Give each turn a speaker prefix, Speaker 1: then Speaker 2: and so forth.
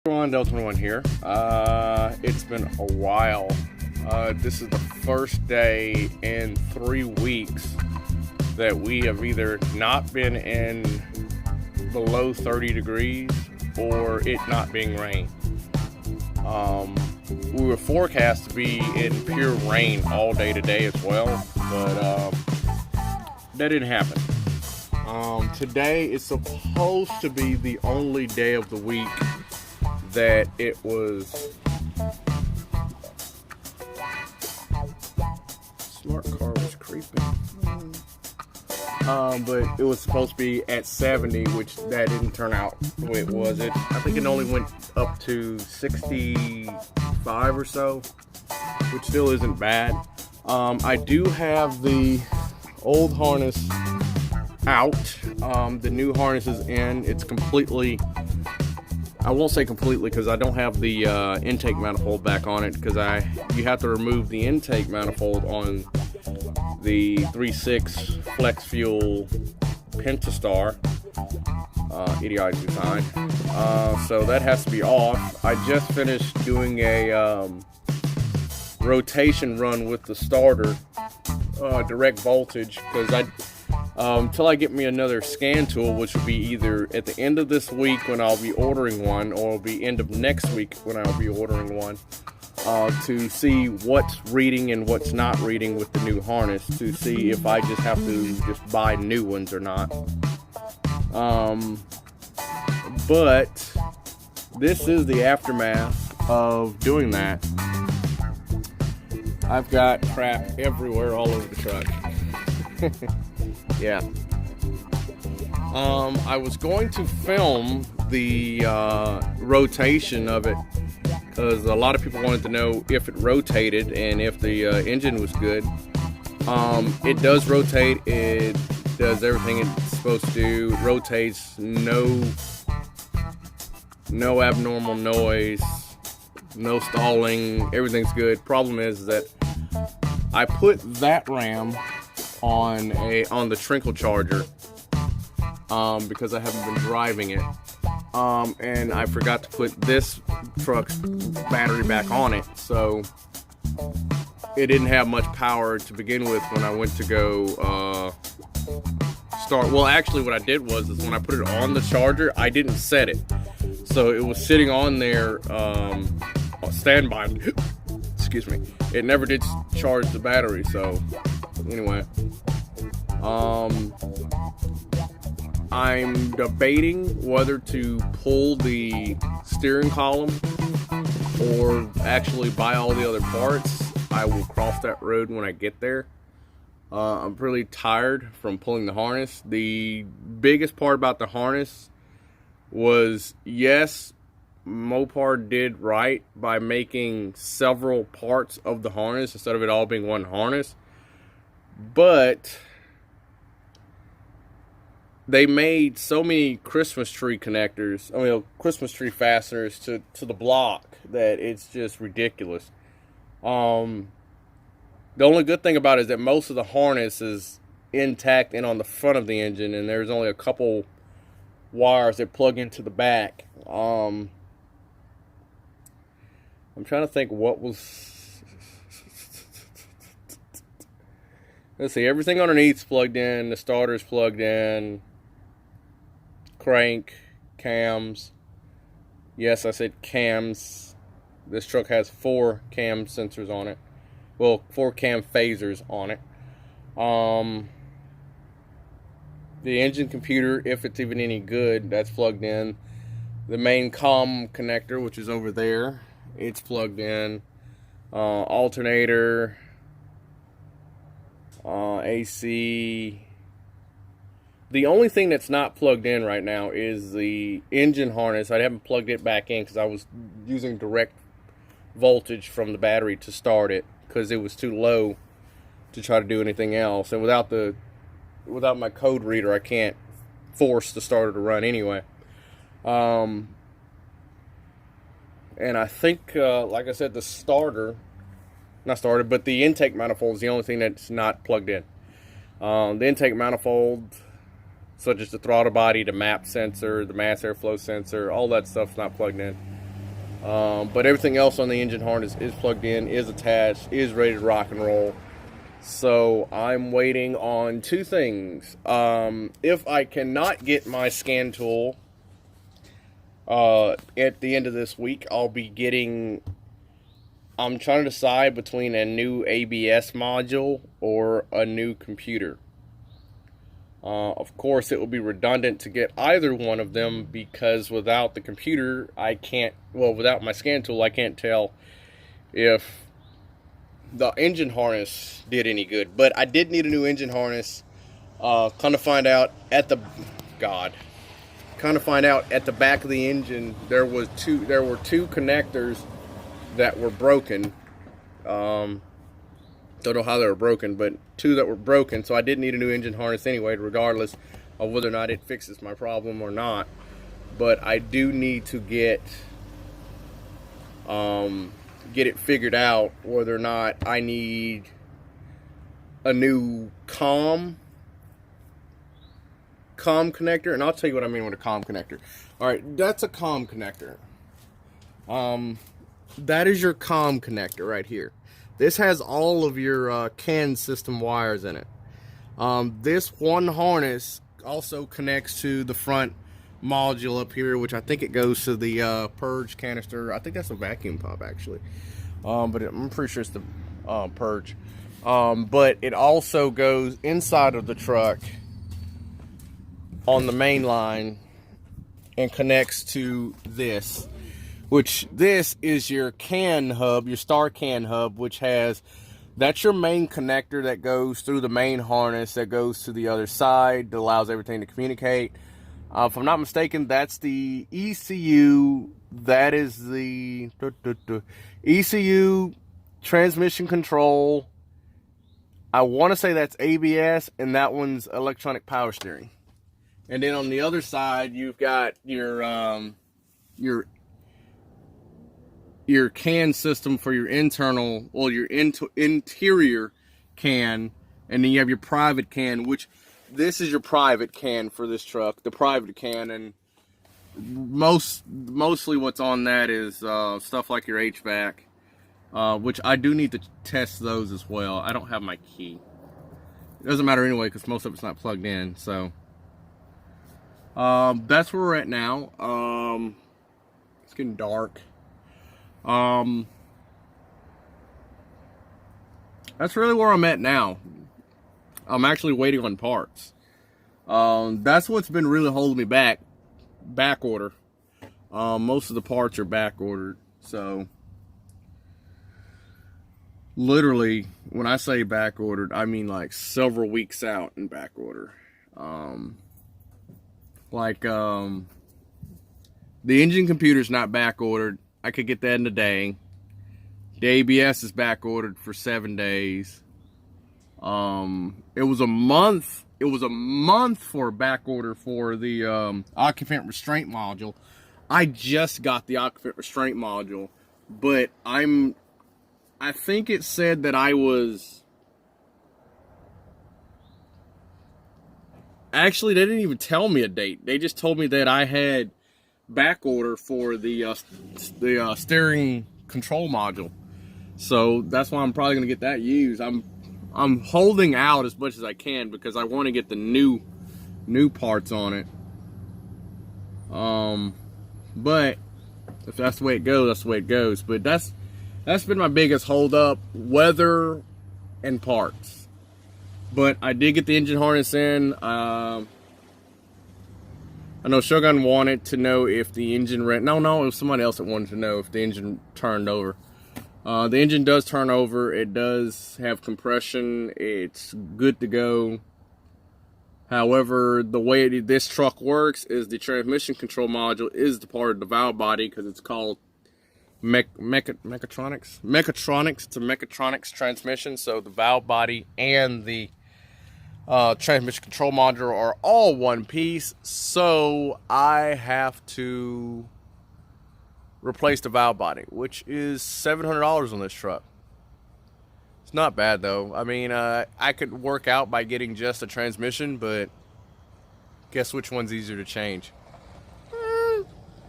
Speaker 1: Everyone, Delta 21 here. It's been a while. This is the first day in 3 weeks that we have either not been in below 30 degrees or it not being rain. We were forecast to be in pure rain all day today as well, but that didn't happen. Today is supposed to be the only day of the week that it was. Smart car was creeping. But it was supposed to be at 70, which that didn't turn out the way it was. I think it only went up to 65 or so, which still isn't bad. I do have the old harness out. The new harness is in. It's completely, I won't say completely because I don't have the intake manifold back on it, because you have to remove the intake manifold on the 3.6 flex fuel Pentastar, idiotic design. So that has to be off. I just finished doing a rotation run with the starter, direct voltage, because until I get me another scan tool, which will be either at the end of this week when I'll be ordering one, or it'll be end of next week when I'll be ordering one, to see what's reading and what's not reading with the new harness, to see if I just have to just buy new ones or not. But this is the aftermath of doing that. I've got crap everywhere all over the truck. Yeah. I was going to film the rotation of it, because a lot of people wanted to know if it rotated and if the engine was good. It does rotate. It does everything it's supposed to do. It rotates. No abnormal noise. No stalling. Everything's good. Problem is that I put that RAM on the trickle charger because I haven't been driving it, and I forgot to put this truck's battery back on it, so it didn't have much power to begin with when I went to go start. Well, actually what I did was when I put it on the charger, I didn't set it, so it was sitting on there standby. Excuse me. It never did charge the battery, so anyway. I'm debating whether to pull the steering column or actually buy all the other parts. I will cross that road when I get there. I'm really tired from pulling the harness. The biggest part about the harness was, yes, Mopar did right by making several parts of the harness instead of it all being one harness, but they made so many Christmas tree connectors, Christmas tree fasteners to the block, that it's just ridiculous. The only good thing about it is that most of the harness is intact and on the front of the engine, and there's only a couple wires that plug into the back. I'm trying to think what was... Let's see, everything underneath's plugged in, the starter's plugged in, crank, cams. Yes, I said cams. This truck has 4 cam sensors on it. Well, 4 cam phasers on it. The engine computer, if it's even any good, that's plugged in. The main comm connector, which is over there, it's plugged in. Alternator, AC. The only thing that's not plugged in right now is the engine harness. I haven't plugged it back in because I was using direct voltage from the battery to start it, because it was too low to try to do anything else. And without my code reader, I can't force the starter to run anyway. And I think, like I said, the intake manifold is the only thing that's not plugged in. The intake manifold, such as the throttle body, the map sensor, the mass airflow sensor, all that stuff's not plugged in. But everything else on the engine harness is plugged in, is attached, is ready to rock and roll. So I'm waiting on two things. If I cannot get my scan tool at the end of this week, I'm trying to decide between a new ABS module or a new computer. Of course, it will be redundant to get either one of them, because without the computer, without my scan tool, I can't tell if the engine harness did any good. But I did need a new engine harness. Kind of find out at the back of the engine there were two connectors that were broken. Don't know how they were broken, but two that were broken. So I did need a new engine harness anyway, regardless of whether or not it fixes my problem or not. But I do need to get it figured out whether or not I need a new COM connector. And I'll tell you what I mean with a COM connector. All right, that's a COM connector. That is your COM connector right here. This has all of your CAN system wires in it. This one harness also connects to the front module up here, which I think it goes to the purge canister. I think that's a vacuum pump, actually. But I'm pretty sure it's the purge. But it also goes inside of the truck on the main line and connects to this, which this is your CAN hub, your star CAN hub, which that's your main connector that goes through the main harness that goes to the other side, that allows everything to communicate. If I'm not mistaken, that's the ECU. That is the ECU transmission control. I want to say that's ABS, and that one's electronic power steering. And then on the other side, you've got your CAN system for your interior CAN, and then you have your private CAN, which this is your private CAN for this truck, the private CAN. And mostly what's on that is stuff like your HVAC, which I do need to test those as well. I don't have my key. It doesn't matter anyway, because most of it's not plugged in. So that's where we're at now. It's getting dark. That's really where I'm at now. I'm actually waiting on parts. That's what's been really holding me back. Back order. Most of the parts are back ordered. So literally, when I say back ordered, I mean like several weeks out in back order. The engine computer's not back ordered. I could get that in a day. The ABS is back ordered for 7 days. It was a month. It was a month for back order for the occupant restraint module. I just got the occupant restraint module, but I think it said that I was. Actually, they didn't even tell me a date. They just told me that I had back order for the steering control module. So that's why I'm probably gonna get that used. I'm holding out as much as I can because I want to get the new parts on it. But if that's the way it goes, that's the way it goes. But that's been my biggest hold up, weather and parts. But I did get the engine harness in. I know Shogun wanted to know if the engine No, it was somebody else that wanted to know if the engine turned over. The engine does turn over. It does have compression. It's good to go. However, the way this truck works is the transmission control module is the part of the valve body, because it's called mechatronics. It's a mechatronics transmission. So the valve body and the transmission control module are all one piece. So I have to replace the valve body, which is $700 on this truck. It's not bad though. I mean, I could work out by getting just a transmission, but guess which one's easier to change?